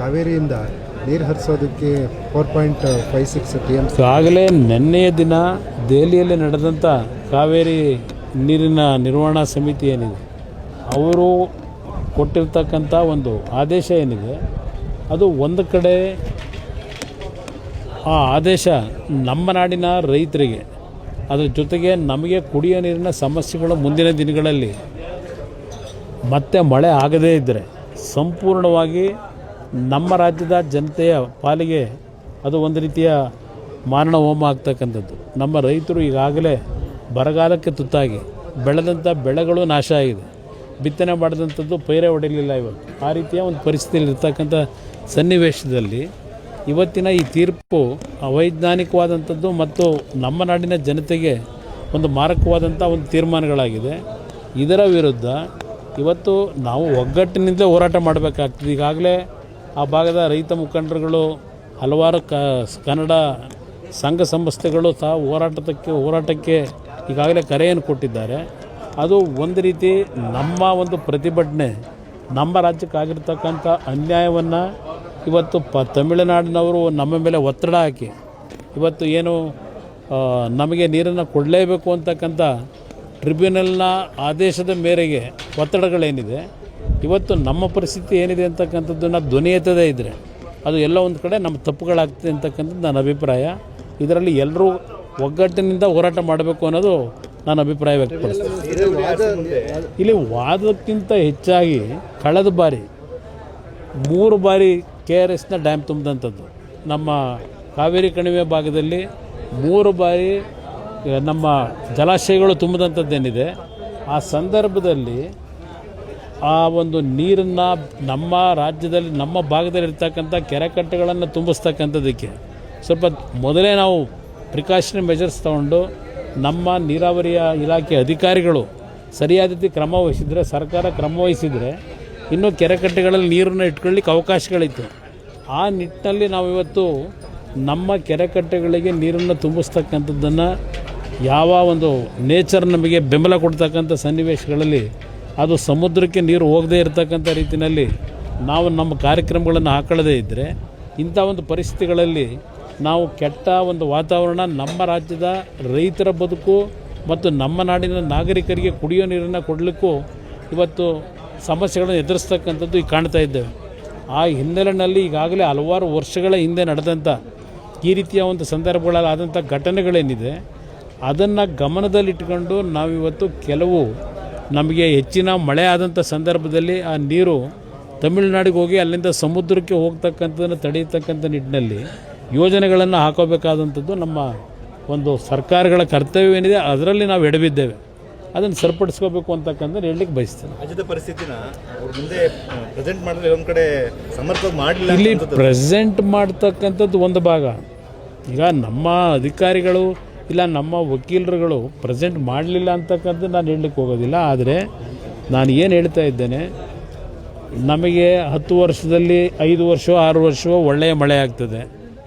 ಕಾವೇರಿಯಿಂದ ನೀರು ಹರಿಸೋದಕ್ಕೆ 4.56 TMC ಆಗಲೇ ನಿನ್ನೆಯ ದಿನ ದೆಹಲಿಯಲ್ಲಿ ನಡೆದಂಥ ಕಾವೇರಿ ನೀರಿನ ನಿರ್ವಹಣಾ ಸಮಿತಿ ಏನಿದೆ ಅವರು ಕೊಟ್ಟಿರ್ತಕ್ಕಂಥ ಒಂದು ಆದೇಶ ಏನಿದೆ ಅದು ಒಂದು ಕಡೆ ಆ ಆದೇಶ ನಮ್ಮ ನಾಡಿನ ರೈತರಿಗೆ ಅದ್ರ ಜೊತೆಗೆ ನಮಗೆ ಕುಡಿಯೋ ನೀರಿನ ಸಮಸ್ಯೆಗಳು ಮುಂದಿನ ದಿನಗಳಲ್ಲಿ ಮತ್ತೆ ಮಳೆ ಆಗದೇ ಇದ್ದರೆ ಸಂಪೂರ್ಣವಾಗಿ ನಮ್ಮ ರಾಜ್ಯದ ಜನತೆಯ ಪಾಲಿಗೆ ಅದು ಒಂದು ರೀತಿಯ ಮಾರಣ ಹೋಮ ಆಗ್ತಕ್ಕಂಥದ್ದು. ನಮ್ಮ ರೈತರು ಈಗಾಗಲೇ ಬರಗಾಲಕ್ಕೆ ತುತ್ತಾಗಿ ಬೆಳೆದಂಥ ಬೆಳೆಗಳು ನಾಶ ಆಗಿದೆ, ಬಿತ್ತನೆ ಮಾಡಿದಂಥದ್ದು ಪೈರೇ ಹೊಡೆಯಲಿಲ್ಲ. ಇವತ್ತು ಆ ರೀತಿಯ ಒಂದು ಪರಿಸ್ಥಿತಿಯಲ್ಲಿರ್ತಕ್ಕಂಥ ಸನ್ನಿವೇಶದಲ್ಲಿ ಇವತ್ತಿನ ಈ ತೀರ್ಪು ಅವೈಜ್ಞಾನಿಕವಾದಂಥದ್ದು ಮತ್ತು ನಮ್ಮ ನಾಡಿನ ಜನತೆಗೆ ಒಂದು ಮಾರಕವಾದಂಥ ಒಂದು ತೀರ್ಮಾನಗಳಾಗಿದೆ. ಇದರ ವಿರುದ್ಧ ಇವತ್ತು ನಾವು ಒಗ್ಗಟ್ಟಿನಿಂದ ಹೋರಾಟ ಮಾಡಬೇಕಾಗ್ತದೆ. ಈಗಾಗಲೇ ಆ ಭಾಗದ ರೈತ ಮುಖಂಡರುಗಳು ಹಲವಾರು ಕನ್ನಡ ಸಂಘ ಸಂಸ್ಥೆಗಳು ಸಹ ಹೋರಾಟಕ್ಕೆ ಈಗಾಗಲೇ ಕರೆಯನ್ನು ಕೊಟ್ಟಿದ್ದಾರೆ. ಅದು ಒಂದು ರೀತಿ ನಮ್ಮ ಒಂದು ಪ್ರತಿಭಟನೆ ನಮ್ಮ ರಾಜ್ಯಕ್ಕಾಗಿರ್ತಕ್ಕಂಥ ಅನ್ಯಾಯವನ್ನು ಇವತ್ತು ತಮಿಳುನಾಡಿನವರು ನಮ್ಮ ಮೇಲೆ ಒತ್ತಡ ಹಾಕಿ ಇವತ್ತು ಏನು ನಮಗೆ ನೀರನ್ನು ಕೊಡಲೇಬೇಕು ಅಂತಕ್ಕಂಥ ಟ್ರಿಬ್ಯುನಲ್ನ ಆದೇಶದ ಮೇರೆಗೆ ಒತ್ತಡಗಳೇನಿದೆ ಇವತ್ತು ನಮ್ಮ ಪರಿಸ್ಥಿತಿ ಏನಿದೆ ಅಂತಕ್ಕಂಥದ್ದನ್ನು ಧ್ವನಿ ಎತ್ತದೇ ಇದ್ದರೆ ಅದು ಎಲ್ಲ ಒಂದು ಕಡೆ ನಮ್ಮ ತಪ್ಪುಗಳಾಗ್ತದೆ ಅಂತಕ್ಕಂಥದ್ದು ನನ್ನ ಅಭಿಪ್ರಾಯ. ಇದರಲ್ಲಿ ಎಲ್ಲರೂ ಒಗ್ಗಟ್ಟಿನಿಂದ ಹೋರಾಟ ಮಾಡಬೇಕು ಅನ್ನೋದು ನಾನು ಅಭಿಪ್ರಾಯ ವ್ಯಕ್ತಪಡಿಸ್ತೀನಿ. ಇಲ್ಲಿ ವಾದಕ್ಕಿಂತ ಹೆಚ್ಚಾಗಿ ಕಳೆದ ಬಾರಿ 3 ಬಾರಿ KRSನ ಡ್ಯಾಮ್ ತುಂಬಿದಂಥದ್ದು, ನಮ್ಮ ಕಾವೇರಿ ಕಣಿವೆ ಭಾಗದಲ್ಲಿ 3 ಬಾರಿ ನಮ್ಮ ಜಲಾಶಯಗಳು ತುಂಬಿದಂಥದ್ದೇನಿದೆ. ಆ ಸಂದರ್ಭದಲ್ಲಿ ಆ ಒಂದು ನೀರನ್ನು ನಮ್ಮ ರಾಜ್ಯದಲ್ಲಿ ನಮ್ಮ ಭಾಗದಲ್ಲಿರ್ತಕ್ಕಂಥ ಕೆರೆಕಟ್ಟೆಗಳನ್ನು ತುಂಬಿಸ್ತಕ್ಕಂಥದ್ದಕ್ಕೆ ಸ್ವಲ್ಪ ಮೊದಲೇ ನಾವು ಪ್ರಿಕಾಷನರಿ ಮೆಜರ್ಸ್ ತಗೊಂಡು ನಮ್ಮ ನೀರಾವರಿಯ ಇಲಾಖೆ ಅಧಿಕಾರಿಗಳು ಸರಿಯಾದ ರೀತಿ ಕ್ರಮ ವಹಿಸಿದರೆ, ಸರ್ಕಾರ ಕ್ರಮ ವಹಿಸಿದರೆ ಇನ್ನೂ ಕೆರೆಕಟ್ಟೆಗಳಲ್ಲಿ ನೀರನ್ನು ಇಟ್ಕೊಳ್ಳಿಕ್ಕೆ ಅವಕಾಶಗಳಿತ್ತು. ಆ ನಿಟ್ಟಿನಲ್ಲಿ ನಾವಿವತ್ತು ನಮ್ಮ ಕೆರೆಕಟ್ಟೆಗಳಿಗೆ ನೀರನ್ನು ತುಂಬಿಸ್ತಕ್ಕಂಥದ್ದನ್ನು ಯಾವ ಒಂದು ನೇಚರ್ ನಮಗೆ ಬೆಂಬಲ ಕೊಡ್ತಕ್ಕಂಥ ಸನ್ನಿವೇಶಗಳಲ್ಲಿ ಅದು ಸಮುದ್ರಕ್ಕೆ ನೀರು ಹೋಗದೇ ಇರತಕ್ಕಂಥ ರೀತಿಯಲ್ಲಿ ನಾವು ನಮ್ಮ ಕಾರ್ಯಕ್ರಮಗಳನ್ನು ಹಾಕೊಳ್ಳದೇ ಇದ್ದರೆ ಇಂಥ ಒಂದು ಪರಿಸ್ಥಿತಿಗಳಲ್ಲಿ ನಾವು ಕೆಟ್ಟ ಒಂದು ವಾತಾವರಣ ನಮ್ಮ ರಾಜ್ಯದ ರೈತರ ಬದುಕು ಮತ್ತು ನಮ್ಮ ನಾಡಿನ ನಾಗರಿಕರಿಗೆ ಕುಡಿಯೋ ನೀರನ್ನು ಕೊಡಲಿಕ್ಕೂ ಇವತ್ತು ಸಮಸ್ಯೆಗಳನ್ನು ಎದುರಿಸ್ತಕ್ಕಂಥದ್ದು ಈಗ ಕಾಣ್ತಾ ಇದ್ದೇವೆ. ಆ ಹಿನ್ನೆಲೆಯಲ್ಲಿ ಈಗಾಗಲೇ ಹಲವಾರು ವರ್ಷಗಳ ಹಿಂದೆ ನಡೆದಂಥ ಈ ರೀತಿಯ ಒಂದು ಸಂದರ್ಭಗಳಾದಂಥ ಘಟನೆಗಳೇನಿದೆ ಅದನ್ನು ಗಮನದಲ್ಲಿಟ್ಕೊಂಡು ನಾವಿವತ್ತು ಕೆಲವು ನಮಗೆ ಹೆಚ್ಚಿನ ಮಳೆ ಆದಂಥ ಸಂದರ್ಭದಲ್ಲಿ ಆ ನೀರು ತಮಿಳುನಾಡಿಗೆ ಹೋಗಿ ಅಲ್ಲಿಂದ ಸಮುದ್ರಕ್ಕೆ ಹೋಗ್ತಕ್ಕಂಥದ್ದನ್ನು ತಡೆಯತಕ್ಕಂಥ ನಿಟ್ಟಿನಲ್ಲಿ ಯೋಜನೆಗಳನ್ನು ಹಾಕೋಬೇಕಾದಂಥದ್ದು ನಮ್ಮ ಒಂದು ಸರ್ಕಾರಗಳ ಕರ್ತವ್ಯವೇನಿದೆ. ಅದರಲ್ಲಿ ನಾವು ಎಡವಿದ್ದೇವೆ, ಅದನ್ನು ಸರಿಪಡಿಸ್ಕೋಬೇಕು ಅಂತಕ್ಕಂಥ ಹೇಳಲಿಕ್ಕೆ ಬಯಸ್ತೇನೆ. ರಾಜ್ಯದ ಪರಿಸ್ಥಿತಿನ ಮುಂದೆ ಪ್ರೆಸೆಂಟ್ ಮಾಡಿದ್ರೆ ಒಂದು ಕಡೆ ಸಮರ್ಪಕ ಮಾಡಲಿಲ್ಲ. ಇಲ್ಲಿ ಪ್ರೆಸೆಂಟ್ ಮಾಡ್ತಕ್ಕಂಥದ್ದು ಒಂದು ಭಾಗ. ಈಗ ನಮ್ಮ ಅಧಿಕಾರಿಗಳು ಇಲ್ಲ ನಮ್ಮ ವಕೀಲರುಗಳು ಪ್ರೆಸೆಂಟ್ ಮಾಡಲಿಲ್ಲ ಅಂತಕ್ಕಂಥದ್ದು ನಾನು ಹೇಳಲಿಕ್ಕೆ ಹೋಗೋದಿಲ್ಲ. ಆದರೆ ನಾನು ಏನು ಹೇಳ್ತಾ ಇದ್ದೇನೆ, ನಮಗೆ 10 ವರ್ಷದಲ್ಲಿ 5 ವರ್ಷ 6 ವರ್ಷ ಒಳ್ಳೆಯ ಮಳೆ ಆಗ್ತದೆ,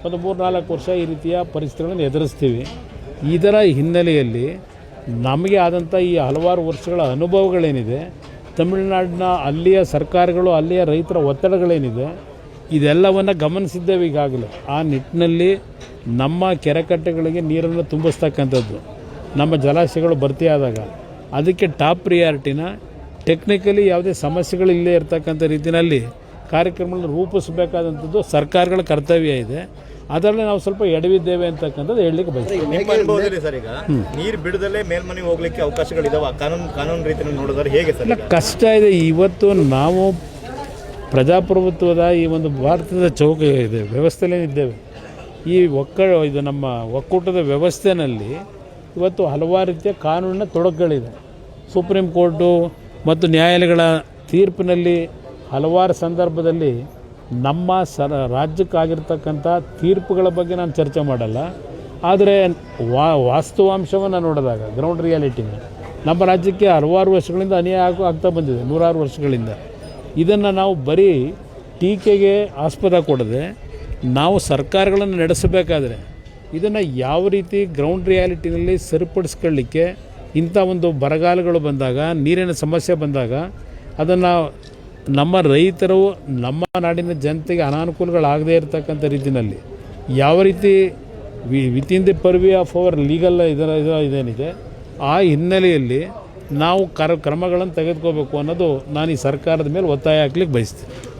ಒಂದು 3-4 ವರ್ಷ ಈ ರೀತಿಯ ಪರಿಸ್ಥಿತಿಗಳನ್ನು ಎದುರಿಸ್ತೀವಿ. ಇದರ ಹಿನ್ನೆಲೆಯಲ್ಲಿ ನಮಗೆ ಆದಂಥ ಈ ಹಲವಾರು ವರ್ಷಗಳ ಅನುಭವಗಳೇನಿದೆ, ತಮಿಳುನಾಡಿನ ಅಲ್ಲಿಯ ಸರ್ಕಾರಗಳು ಅಲ್ಲಿಯ ರೈತರ ಒತ್ತಡಗಳೇನಿದೆ ಇದೆಲ್ಲವನ್ನು ಗಮನಿಸಿದ್ದೇವೆ ಈಗಾಗಲೇ. ಆ ನಿಟ್ಟಿನಲ್ಲಿ ನಮ್ಮ ಕೆರೆಕಟ್ಟೆಗಳಿಗೆ ನೀರನ್ನು ತುಂಬಿಸ್ತಕ್ಕಂಥದ್ದು, ನಮ್ಮ ಜಲಾಶಯಗಳು ಭರ್ತಿಯಾದಾಗ ಅದಕ್ಕೆ ಟಾಪ್ ಪ್ರಿಯಾರಿಟಿನ ಟೆಕ್ನಿಕಲಿ ಯಾವುದೇ ಸಮಸ್ಯೆಗಳು ಇಲ್ಲೇ ಇರತಕ್ಕಂಥ ರೀತಿಯಲ್ಲಿ ಕಾರ್ಯಕ್ರಮಗಳನ್ನು ರೂಪಿಸಬೇಕಾದಂಥದ್ದು ಸರ್ಕಾರಗಳ ಕರ್ತವ್ಯ ಇದೆ. ಅದರಲ್ಲಿ ನಾವು ಸ್ವಲ್ಪ ಎಡವಿದ್ದೇವೆ ಅಂತಕ್ಕಂಥದ್ದು ಹೇಳಲಿಕ್ಕೆ ಬಯಸ್ತೀವಿ. ನಿಮ್ಮ ಅನುಭವದಲ್ಲಿ ಸರ್ ಈಗ ನೀರು ಬಿಡದಲ್ಲೇ ಮೇಲ್ಮನೆ ಹೋಗ್ಲಿಕ್ಕೆ ಅವಕಾಶಗಳಿದಾವೆ, ಕಾನೂನು ರೀತಿಯಲ್ಲಿ ನೋಡಿದ್ರೆ ಹೇಗೆ ಸರ್? ಇಲ್ಲ, ಕಷ್ಟ ಇದೆ. ಇವತ್ತು ನಾವು ಪ್ರಜಾಪ್ರಭುತ್ವದ ಈ ಒಂದು ಭಾರತದ ಚೌಕ ಇದೆ ವ್ಯವಸ್ಥೆಯಲ್ಲೇ ಇದ್ದೇವೆ. ಈ ಇದು ನಮ್ಮ ಒಕ್ಕೂಟದ ವ್ಯವಸ್ಥೆಯಲ್ಲಿ ಇವತ್ತು ಹಲವಾರು ರೀತಿಯ ಕಾನೂನಿನ ತೊಡಕುಗಳಿದೆ. ಸುಪ್ರೀಂ ಕೋರ್ಟು ಮತ್ತು ನ್ಯಾಯಾಲಯಗಳ ತೀರ್ಪಿನಲ್ಲಿ ಹಲವಾರು ಸಂದರ್ಭದಲ್ಲಿ ನಮ್ಮ ರಾಜ್ಯಕ್ಕಾಗಿರ್ತಕ್ಕಂಥ ತೀರ್ಪುಗಳ ಬಗ್ಗೆ ನಾನು ಚರ್ಚೆ ಮಾಡಲ್ಲ. ಆದರೆ ವಾಸ್ತವಾಂಶವನ್ನು ನೋಡಿದಾಗ ಗ್ರೌಂಡ್ ರಿಯಾಲಿಟಿನ ನಮ್ಮ ರಾಜ್ಯಕ್ಕೆ ಹಲವಾರು ವರ್ಷಗಳಿಂದ ಅನ್ಯಾಯ ಆಗ್ತಾ ಬಂದಿದೆ, 100 ವರ್ಷಗಳಿಂದ. ಇದನ್ನು ನಾವು ಬರೀ ಟೀಕೆಗೆ ಆಸ್ಪದ ಕೊಡದೆ ನಾವು ಸರ್ಕಾರಗಳನ್ನು ನಡೆಸಬೇಕಾದ್ರೆ ಇದನ್ನು ಯಾವ ರೀತಿ ಗ್ರೌಂಡ್ ರಿಯಾಲಿಟಿನಲ್ಲಿ ಸರಿಪಡಿಸ್ಕೊಳ್ಳಿಕ್ಕೆ ಇಂಥ ಒಂದು ಬರಗಾಲಗಳು ಬಂದಾಗ, ನೀರಿನ ಸಮಸ್ಯೆ ಬಂದಾಗ ಅದನ್ನು ನಮ್ಮ ರೈತರು ನಮ್ಮ ನಾಡಿನ ಜನತೆಗೆ ಅನಾನುಕೂಲಗಳಾಗದೇ ಇರತಕ್ಕಂಥ ರೀತಿಯಲ್ಲಿ ಯಾವ ರೀತಿ within the purview of our legal ಇದೇನಿದೆ ಆ ಹಿನ್ನೆಲೆಯಲ್ಲಿ ನಾವು ಕ್ರಮಗಳನ್ನು ತೆಗೆದುಕೋಬೇಕು ಅನ್ನೋದು ನಾನು ಈ ಸರ್ಕಾರದ ಮೇಲೆ ಒತ್ತಾಯ ಹಾಕ್ಲಿಕ್ಕೆ ಬಯಸ್ತೀನಿ.